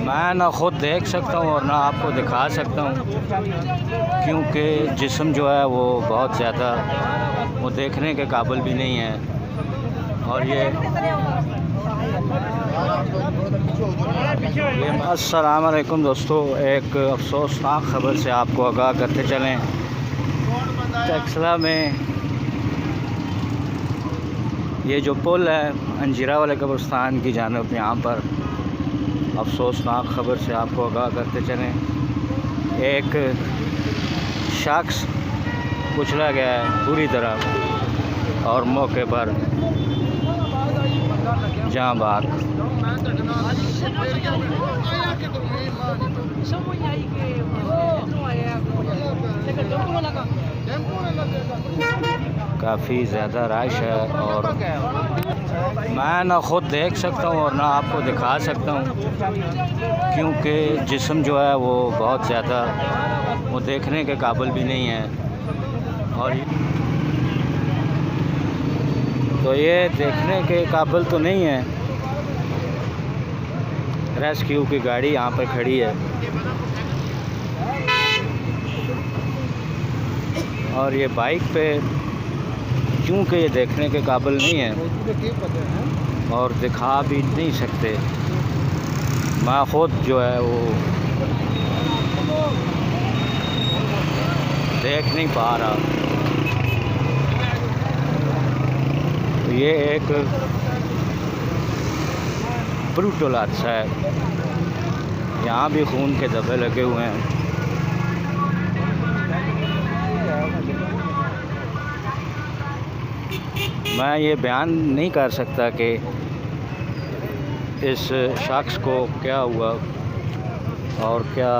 मैं ना ख़ुद देख सकता हूँ और ना आपको दिखा सकता हूँ, क्योंकि जिस्म जो है वो बहुत ज़्यादा वो देखने के काबिल भी नहीं है। और ये अस्सलाम वालेकुम दोस्तों, एक अफसोसनाक ख़बर से आपको आगाह करते चलें। टेक्सला में ये जो पुल है अंजीरा वाले कब्रिस्तान की जानिब, यहाँ पर अफसोसनाक ख़बर से आपको आगाह करते चलें। एक शख्स कुचला गया है पूरी तरह और मौके पर जाँ बाग। काफ़ी ज़्यादा रश है और मैं ना ख़ुद देख सकता हूँ और ना आपको दिखा सकता हूँ, क्योंकि जिस्म जो है वो बहुत ज़्यादा वो देखने के काबिल भी नहीं है। और तो ये देखने के काबिल तो नहीं है। रेस्क्यू की गाड़ी यहाँ पर खड़ी है और ये बाइक पे, क्योंकि ये देखने के काबिल नहीं है और दिखा भी नहीं सकते। मैं ख़ुद जो है वो देख नहीं पा रहा। तो ये एक ब्रूटल हादसा है, यहाँ भी खून के धब्बे लगे हुए हैं। मैं ये बयान नहीं कर सकता कि इस शख्स को क्या हुआ और क्या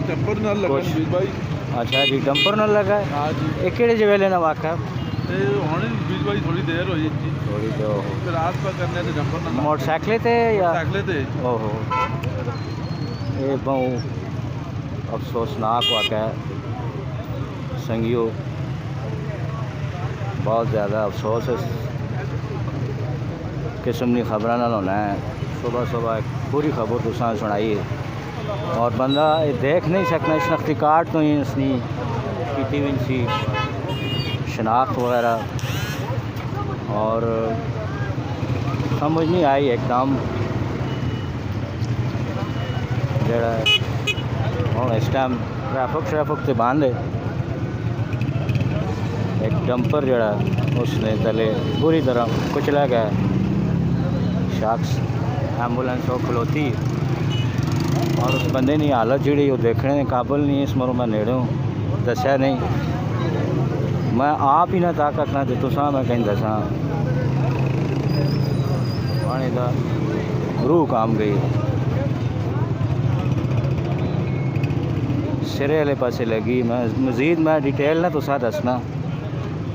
डंपर न लगा भाई। अच्छा जी, डंपर न लगा है। हाँ जी, एक किहड़े वेले ना वाक़ा हुण बीज भाई थोड़ी देर हुई थी, थोड़ी तो फिर रात पर करने ते डंपर न मोटरसाइकिल थे या साइकिल ते। ओहो, ये बहुत अफसोसनाक वाक़ा है संगियो, बहुत ज़्यादा अफसोस है किस्म की खबर ना होना है। सुबह सुबह पूरी खबर तुसां सुनाई है और बंदा देख नहीं सकना। शनाख्ती कार्ड तो ही उसने की हुई सी शनाख्त वगैरह, और समझ नहीं आई एकदम जड़ा हूँ इस टाइम ट्रैफिक से बंद है। एक डंपर जड़ा उसने तले पूरी तरह कुचला गया शख्स। एम्बुलेंस वो खलोती और उस बंदे की हालत जी वो देखने के काबिल नहीं। इस मरो मैं नेड़ों दसिया नहीं, मैं आप ही ना ताकत ना तो तुसा मैं कहीं दसा पानी का रूह काम गई। सिरे वाले पासे लगी। मैं मज़ीद मैं डिटेल ना तुसा दसना,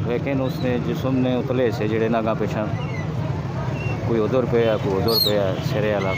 लेकिन उसने जिसम ने उतले से जड़े नागा पिछा कोई उधर पे है कोई उधर पे है सिरे वाला।